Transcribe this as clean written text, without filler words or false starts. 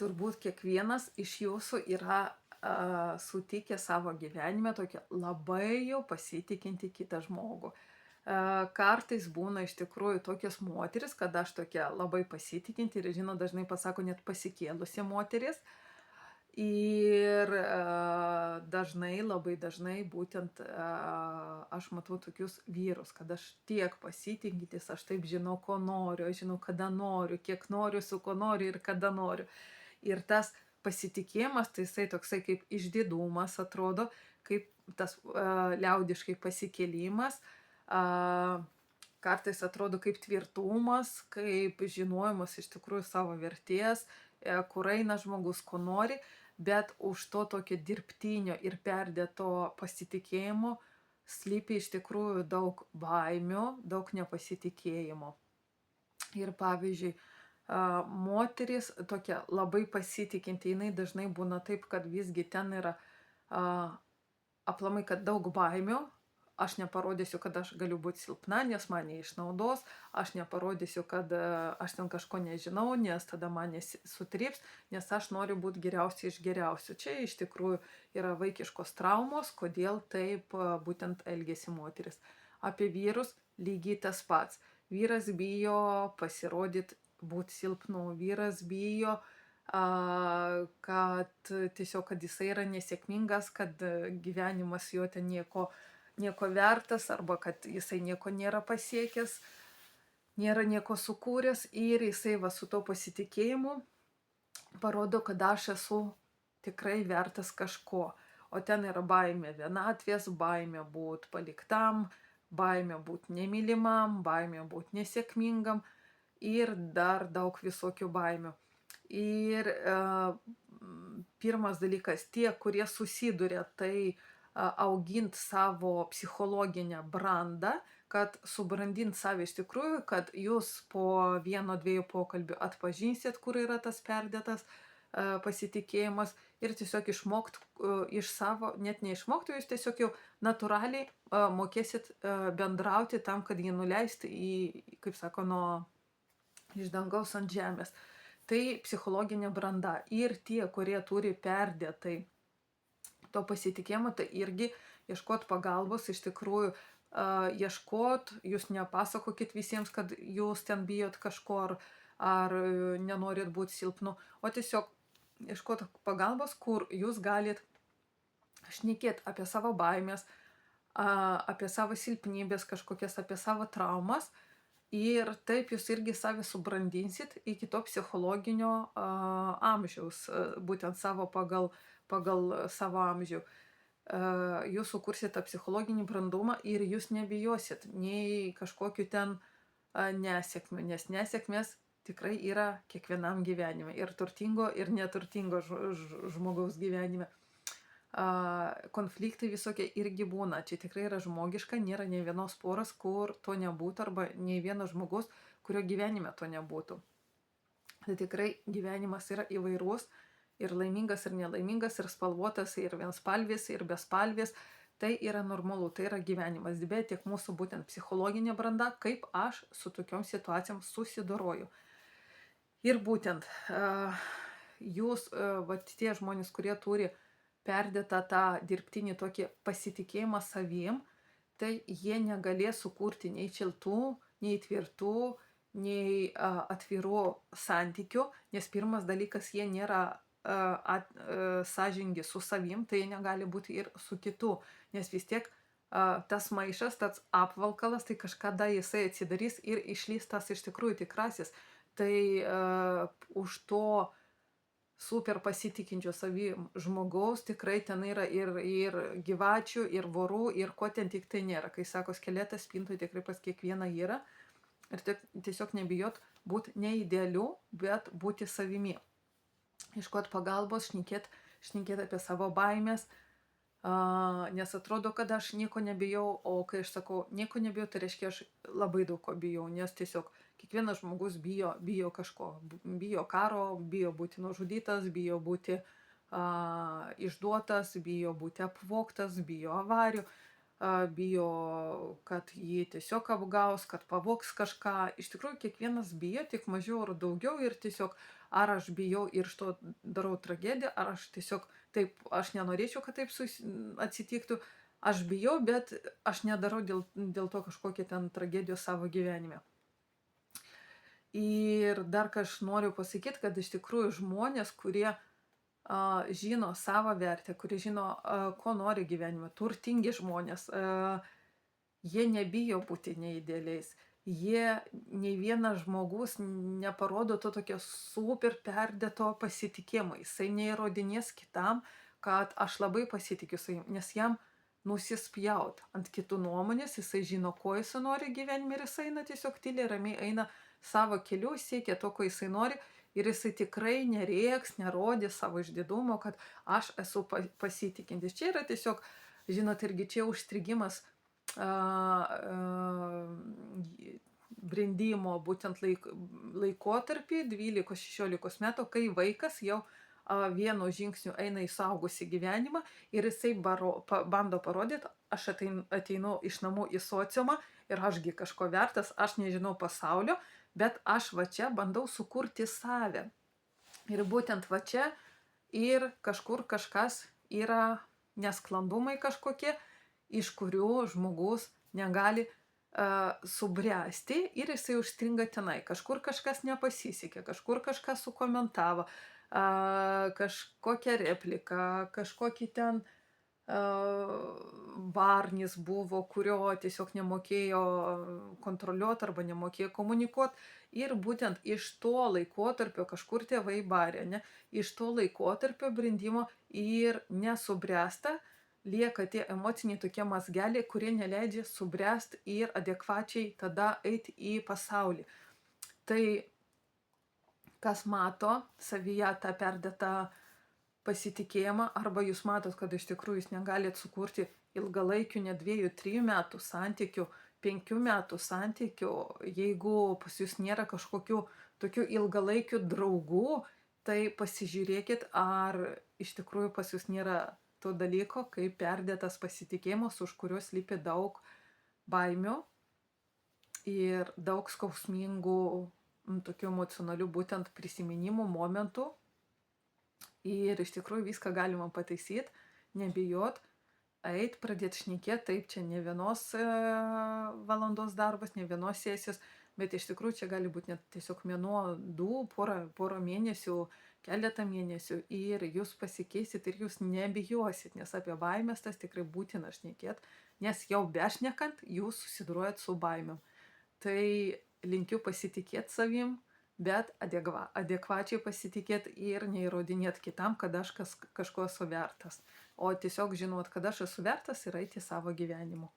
Turbūt kiekvienas iš jūsų yra sutikę savo gyvenime tokią labai jau pasitikinti kitą žmogų. Kartais būna iš tikrųjų tokios moteris, kad aš tokia labai pasitikinti ir, žinot, dažnai pasako net pasikėlusi moteris. Ir dažnai, labai dažnai būtent aš matau tokius vyrus, kad aš tiek pasitikintis, aš taip žinau, ko noriu, aš žinau, kada noriu, kiek noriu, su ko noriu ir kada noriu. Ir tas pasitikėjimas, tai jisai toksai kaip išdidumas atrodo, kaip tas liaudiškai pasikėlimas, kartais atrodo kaip tvirtumas, kaip žinojimas iš tikrųjų savo vertės, kur eina žmogus, ko nori, bet už to tokio dirbtinio ir perdėto pasitikėjimo slypi iš tikrųjų daug baimių, daug nepasitikėjimo. Ir pavyzdžiui, moteris tokia labai pasitikinti, jinai dažnai būna taip, kad visgi ten yra aplamai, kad daug baimių. Aš neparodysiu, kad aš galiu būti silpna, nes mane išnaudos, aš neparodysiu, kad aš ten kažko nežinau, nes tada mane sutryps, nes aš noriu būti geriausia iš geriausių. Čia iš tikrųjų yra vaikiškos traumos, kodėl taip būtent elgesi moteris. Apie vyrus lygiai tas pats. Vyras bijo pasirodyti būti silpnu, vyras bijo, kad tiesiog, kad jisai yra nesėkmingas, kad gyvenimas jo ten nieko vertas, arba kad jisai nieko nėra pasiekęs, nėra nieko sukūręs, ir jisai va su to pasitikėjimu parodo, kad aš esu tikrai vertas kažko. O ten yra baimė vienatvės, baimė būti paliktam, baimė būti nemylimam, baimė būti nesėkmingam ir dar daug visokių baimių. Ir pirmas dalykas, tie, kurie susiduria, tai augint savo psichologinę brandą, kad subrandint save iš tikrųjų, kad jūs po 1-2 pokalbių atpažinsit, kur yra tas perdėtas pasitikėjimas, ir tiesiog išmokt iš savo, net neišmokti, jūs tiesiog jau natūraliai mokėsit bendrauti tam, kad jį nuleisti į, kaip sako, iš dangaus ant žemės. Tai psichologinė branda. Ir tie, kurie turi perdėtai to pasitikėjimo, tai irgi ieškot pagalbos, iš tikrųjų ieškot, jūs nepasakokit visiems, kad jūs ten bijot kažko ar nenorit būti silpnu, o tiesiog ieškot pagalbos, kur jūs galit šnekėti apie savo baimės, apie savo silpnybės kažkokias, apie savo traumas, ir taip jūs irgi save subrandinsit iki to psichologinio amžiaus, būtent savo pagal savo amžių. Jūs sukursit tą psichologinį brandumą ir jūs nebijosit nei kažkokiu ten nesėkmių, nes nesėkmės tikrai yra kiekvienam gyvenime, ir turtingo, ir neturtingo žmogaus gyvenime. Konfliktai visokie irgi būna, čia tikrai yra žmogiška, nėra nei vienos poros, kur to nebūtų, arba nei vieno žmogaus, kurio gyvenime to nebūtų. Tai tikrai gyvenimas yra įvairus, ir laimingas, ir nelaimingas, ir spalvotas, ir vienspalvis, ir bespalvis. Tai yra normalu, tai yra gyvenimas, bet tiek mūsų būtent psichologinė branda, kaip aš su tokiom situacijom susidoroju. Ir būtent jūs, tie žmonės, kurie turi perdėtą tą dirbtinį tokį pasitikėjimą savim, tai jie negalės sukurti nei šiltų, nei tvirtų, nei atvirų santykių, nes pirmas dalykas, jie nėra sąžingi su savim, tai jie negali būti ir su kitu, nes vis tiek tas maišas, tas apvalkalas, tai kažkada jisai atsidarys ir išlys tas iš tikrųjų tikrasis. Tai už to super pasitikinčio savim žmogaus tikrai ten yra ir gyvačių, ir vorų, ir ko ten tik tai nėra. Kai sako skeletas spintoje, tikrai pas kiekvieną yra. Ir tiesiog nebijot būti neidealiu, bet būti savimi. Iškot pagalbos, šnekėt apie savo baimės, nes atrodo, kad aš nieko nebijau, o kai aš sakau nieko nebijau, tai reiškia, aš labai daug ko bijau, nes tiesiog kiekvienas žmogus bijo kažko, bijo karo, bijo būti nužudytas, bijo būti išduotas, bijo būti apvogtas, bijo avarijų, bijo, kad jį tiesiog apgaus, kad pavogs kažką. Iš tikrųjų, kiekvienas bijo, tik mažiau ar daugiau, ir tiesiog ar aš bijau ir iš to darau tragediją, ar aš tiesiog taip, aš nenorėčiau, kad taip atsitiktų, aš bijau, bet aš nedarau dėl to kažkokią ten tragediją savo gyvenime. Ir dar ką aš noriu pasakyti, kad iš tikrųjų žmonės, kurie žino savo vertę, kurie žino, ko nori gyvenime, turtingi žmonės, jie nebijo būti neidealiais. Jie, nei vienas žmogus neparodo to tokio super perdėto pasitikėjimo. Jisai neįrodinės kitam, kad aš labai pasitikiu savim, nes jam nusispjaut ant kitų nuomonės, jisai žino, ko jisai nori gyvenime ir jisai eina tiesiog tyliai, ramiai eina savo keliu, siekia to, ko jisai nori ir jisai tikrai nerėks, nerodys savo išdidumo, kad aš esu pasitikintis. Čia yra tiesiog, žinot, irgi čia užstrigimas brendimo būtent laikotarpį 12-16 metų, kai vaikas jau vienu žingsniu eina į suaugusį gyvenimą ir jisai bando parodyti, aš ateinu iš namų į sociumą ir ašgi kažko vertas, aš nežinau pasaulio, bet aš va čia bandau sukurti save. Ir būtent va čia ir kažkur kažkas yra nesklandumai kažkokie, iš kurių žmogus negali subręsti ir jisai užstringa tenai. Kažkur kažkas nepasisekė, kažkur kažkas sukomentavo, kažkokią repliką, kažkokį ten varnis buvo, kurio tiesiog nemokėjo kontroliuoti arba nemokėjo komunikuoti. Ir būtent iš to laikotarpio kažkur tėvai barė, ne? Iš to laikotarpio brendimo ir nesubręsta, lieka tie emociniai tokie mazgeliai, kurie neleidžia subręsti ir adekvačiai tada eiti į pasaulį. Tai kas mato savyje tą perdėtą pasitikėjimą, arba jūs matot, kad iš tikrųjų jūs negalit sukurti ilgalaikių, ne 2-3 metų santykių, 5 metų santykių, jeigu pas jūs nėra kažkokių tokių ilgalaikių draugų, tai pasižiūrėkit, ar iš tikrųjų pas jūs nėra to dalyko, kaip perdėtas pasitikėjimas, už kurio slypi daug baimių ir daug skausmingų tokių emocionalių būtent prisiminimų, momentų. Ir iš tikrųjų viską galima pataisyti, nebijot, eit, pradėti šnekėti, taip, čia ne vienos valandos darbas, ne vienos sesijos, bet iš tikrųjų čia gali būti net tiesiog mėnuo, 2, porą mėnesių, keletą mėnesių ir jūs pasikeisit ir jūs nebijosit, nes apie baimės tas tikrai būtina šnekėti, nes jau bešnekant jūs susidūruojat su baimėm. Tai linkiu pasitikėti savim, bet adekvačiai pasitikėti ir neįrodinėti kitam, kad aš kažko esu vertas, o tiesiog žinot, kad aš esu vertas ir eiti savo gyvenimu.